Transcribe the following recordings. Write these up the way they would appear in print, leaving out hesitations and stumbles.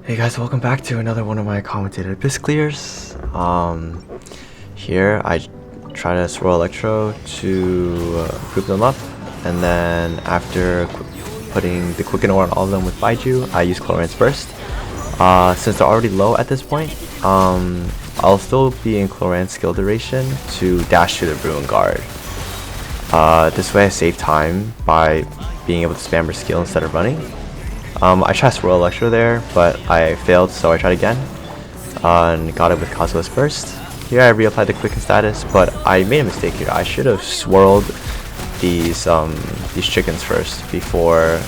Hey guys, welcome back to another one of my commentated abyss clears. Here I try to swirl electro to group them up, and then after putting the quicken ore on all of them with Baizhu, I use Clorinde's burst. Since they're already low at this point, I'll still be in Clorinde's skill duration to dash to the ruin guard. This way I save time by being able to spam her skill instead of running. I tried to swirl electro there, but I failed, so I tried again and got it with Kazuha's burst. Here I reapplied the quicken status, but I made a mistake here. I should have swirled these chickens first before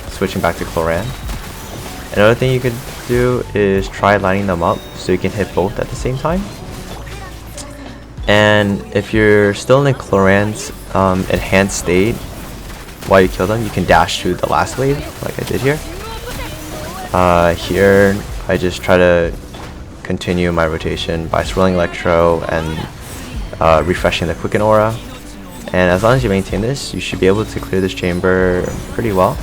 switching back to Clorinde. Another thing you could do is try lining them up so you can hit both at the same time. And if you're still in Clorinde's enhanced state while you kill them, you can dash to the last wave like I did here. Here I just try to continue my rotation by swirling electro and refreshing the quicken aura. And as long as you maintain this, you should be able to clear this chamber pretty well.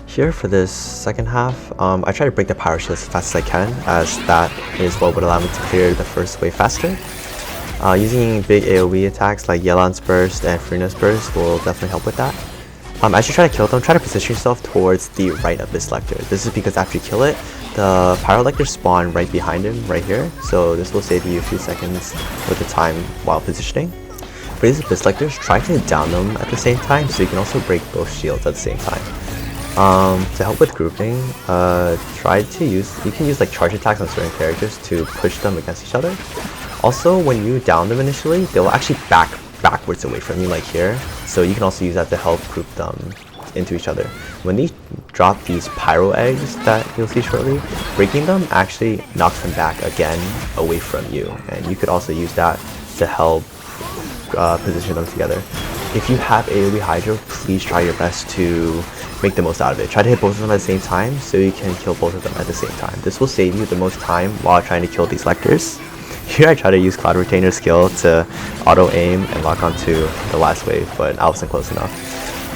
Here for this second half, I try to break the power shield as fast as I can, as that is what would allow me to clear the first wave faster. Using big AoE attacks like Yelan's burst and Furina's burst will definitely help with that. As you try to kill them, try to position yourself towards the right of this lector. This is because after you kill it, the pyro lectors spawn right behind him, right here, so this will save you a few seconds with the time while positioning. For these abyss lectors, try to down them at the same time so you can also break both shields at the same time. To help with grouping, you can use like charge attacks on certain characters to push them against each other. Also, when you down them initially, they will actually backwards away from you like here, so you can also use that to help group them into each other. When they drop these pyro eggs that you'll see shortly, breaking them actually knocks them back again away from you, and you could also use that to help position them together. If you have AoE Hydro, please try your best to make the most out of it. Try to hit both of them at the same time so you can kill both of them at the same time. This will save you the most time while trying to kill these lectors. Here I try to use Cloud Retainer's skill to auto-aim and lock onto the last wave, but I wasn't close enough.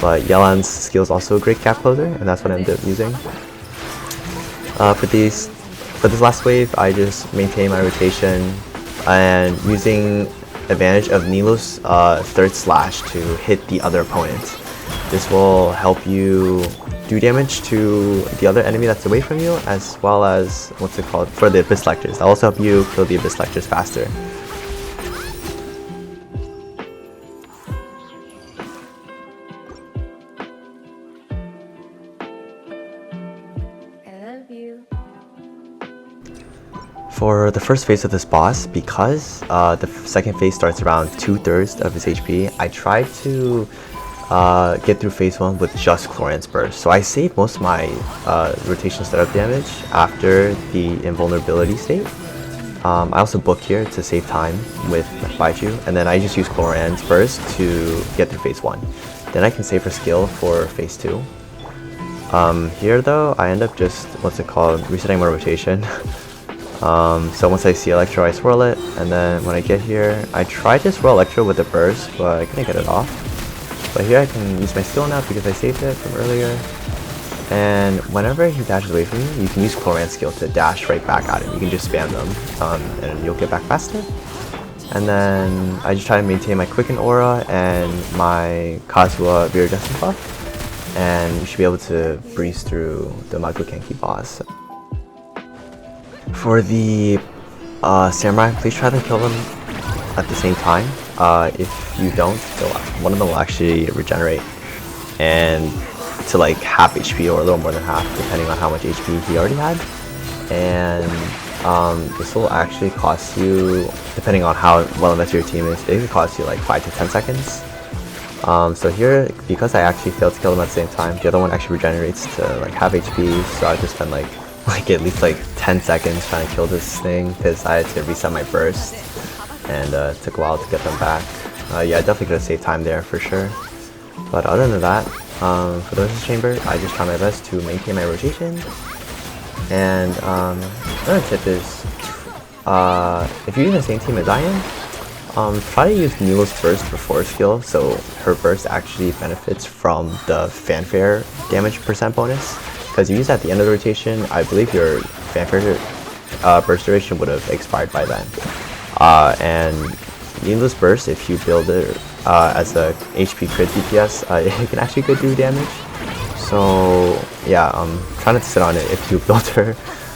But Yelan's skill is also a great gap closer, and that's what I ended up using. For this last wave, I just maintain my rotation and using advantage of Nilou's third slash to hit the other opponent. This will help you do damage to the other enemy that's away from you, as well as, for the abyss lectors. That'll also help you kill the abyss lectors faster. For the first phase of this boss, because the second phase starts around 2/3 of his HP, I tried to get through phase 1 with just Clorinde's burst. So I saved most of my rotation setup damage after the invulnerability state. I also book here to save time with Baizhu, and then I just use Clorinde's burst to get through phase 1. Then I can save her skill for phase 2. Here though, I end up just, resetting my rotation. So once I see electro, I swirl it, and then when I get here, I try to swirl electro with the burst, but I couldn't get it off. But here I can use my skill now because I saved it from earlier. And whenever he dashes away from you, you can use Clorinde's skill to dash right back at him. You can just spam them, and you'll get back faster. And then I just try to maintain my quicken aura and my Kazuha rear adjustment buff, and you should be able to breeze through the Magokenki boss. For the samurai, please try to kill them at the same time. If you don't, one of them will actually regenerate and to like half HP or a little more than half, depending on how much HP he already had. And this will actually cost you, depending on how well invested your team is, it can cost you like 5 to 10 seconds. So here, because I actually failed to kill them at the same time, the other one actually regenerates to like half HP, so I just spent like at least like 10 seconds trying to kill this thing because I had to reset my burst, and it took a while to get them back. Yeah, I definitely could have saved time there for sure. But other than that, For the versus chamber, I just try my best to maintain my rotation. And another tip is, if you're in the same team as I am, try to use Nilou's burst before skill, so her burst actually benefits from the fanfare damage percent bonus. Because you use that at the end of the rotation, I believe your fanfare burst duration would have expired by then. And Nilou's burst, if you build it as a HP crit DPS, it can actually go do damage. So yeah, try not to sit on it if you build her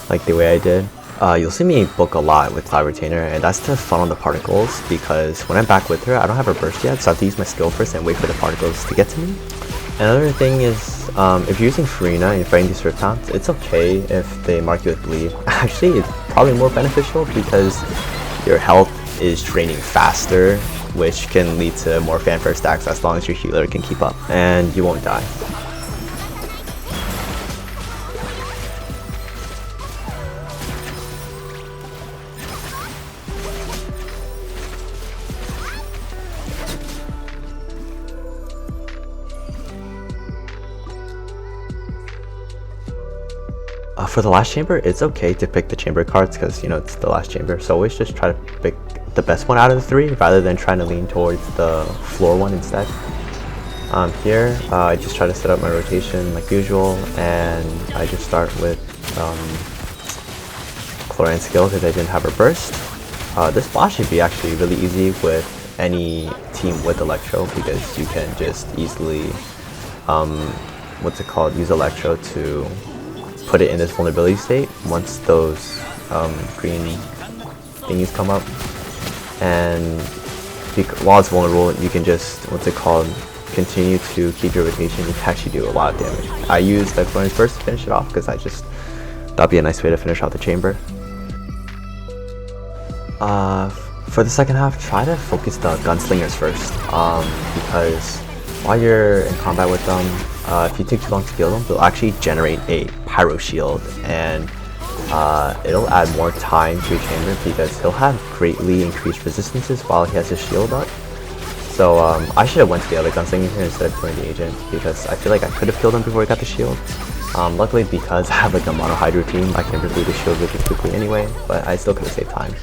like the way I did. You'll see me book a lot with Cloud Retainer, and that's to funnel the particles, because when I'm back with her, I don't have her burst yet, so I have to use my skill first and wait for the particles to get to me. Another thing is, if you're using Furina and you're fighting these Rift Hounds, it's okay if they mark you with bleed. Actually, it's probably more beneficial because your health is draining faster, which can lead to more fanfare stacks as long as your healer can keep up, and you won't die. For the last chamber, it's okay to pick the chamber cards because, you know, it's the last chamber. So always just try to pick the best one out of the three rather than trying to lean towards the floor one instead. Here, I just try to set up my rotation like usual, and I just start with Clorinde skill because I didn't have her burst. This boss should be actually really easy with any team with Electro because you can just easily, use Electro to put it in this vulnerability state once those green thingies come up, and while it's vulnerable you can just continue to keep your rotation. You can actually do a lot of damage. I used the Clorinde first to finish it off because I just that'd be a nice way to finish out the chamber. For the second half, try to focus the gunslingers first, because while you're in combat with them, if you take too long to kill them, they'll actually generate a pyro shield, and it'll add more time to your chamber because he'll have greatly increased resistances while he has his shield up. So I should have went to the other gunslinger here instead of playing the agent because I feel like I could have killed him before he got the shield. Luckily, because I have like a mono hydro team, I can remove the shield really quickly anyway, but I still could have saved time.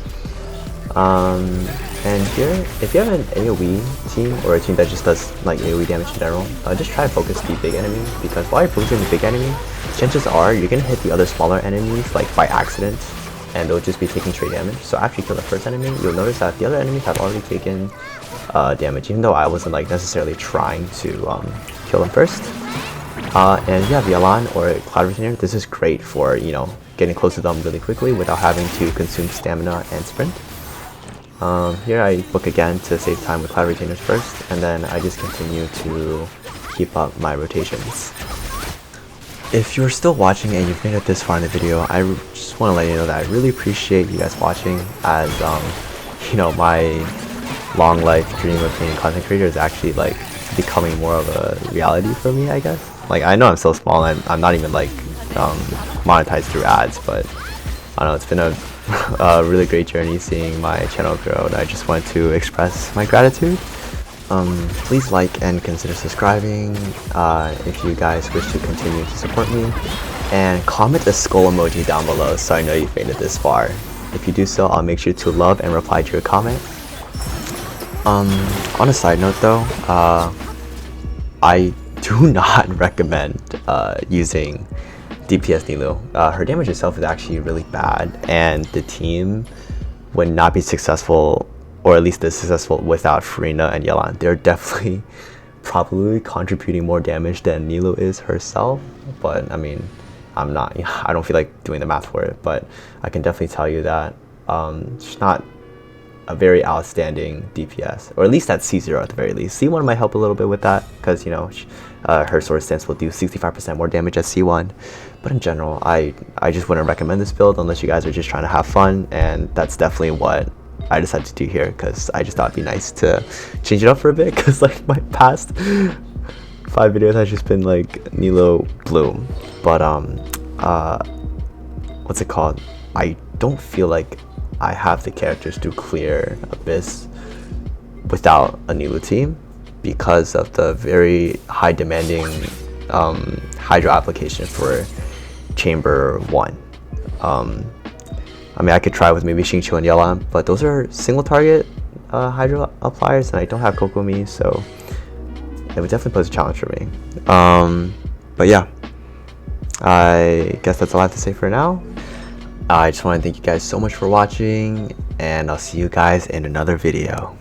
And here, if you have an AoE team or a team that just does like AoE damage in general, just try to focus the big enemy, because while you're focusing the big enemy, chances are you're gonna hit the other smaller enemies like by accident, and they'll just be taking straight damage. So after you kill the first enemy, you'll notice that the other enemies have already taken damage, even though I wasn't like necessarily trying to kill them first. And if you have Yelan or Cloud Retainer, this is great for, you know, getting close to them really quickly without having to consume stamina and sprint. Here I book again to save time with Cloud Retainers first, and then I just continue to keep up my rotations. If you're still watching and you've made it this far in the video, I just want to let you know that I really appreciate you guys watching, as you know, my long life dream of being a content creator is actually like becoming more of a reality for me, I guess. Like, I know I'm so small and I'm not even like monetized through ads, but I don't know, it's been a really great journey seeing my channel grow, and I just wanted to express my gratitude. Please like and consider subscribing if you guys wish to continue to support me, and comment the skull emoji down below so I know you've made it this far. If you do so, I'll make sure to love and reply to your comment. On a side note though, I do not recommend using DPS Nilou. Her damage itself is actually really bad, and the team would not be successful, or at least as successful, without Furina and Yelan. They're definitely probably contributing more damage than Nilou is herself, but I mean, I don't feel like doing the math for it, but I can definitely tell you that she's not a very outstanding DPS, or at least at C0 at the very least. C1 might help a little bit with that, because, you know, her sword stance will do 65% more damage at C1, but in general, I just wouldn't recommend this build unless you guys are just trying to have fun, and that's definitely what I decided to do here, because I just thought it'd be nice to change it up for a bit, because like my past 5 videos has just been like Nilou blue. But what's it called? I don't feel like I have the characters to clear Abyss without a Nilou team, because of the very high demanding hydro application for chamber 1. I mean, I could try with maybe Xingqiu and Yelan, but those are single target hydro appliers, and I don't have Kokomi, so it would definitely pose a challenge for me. But yeah, I guess that's all I have to say for now. I just want to thank you guys so much for watching, and I'll see you guys in another video.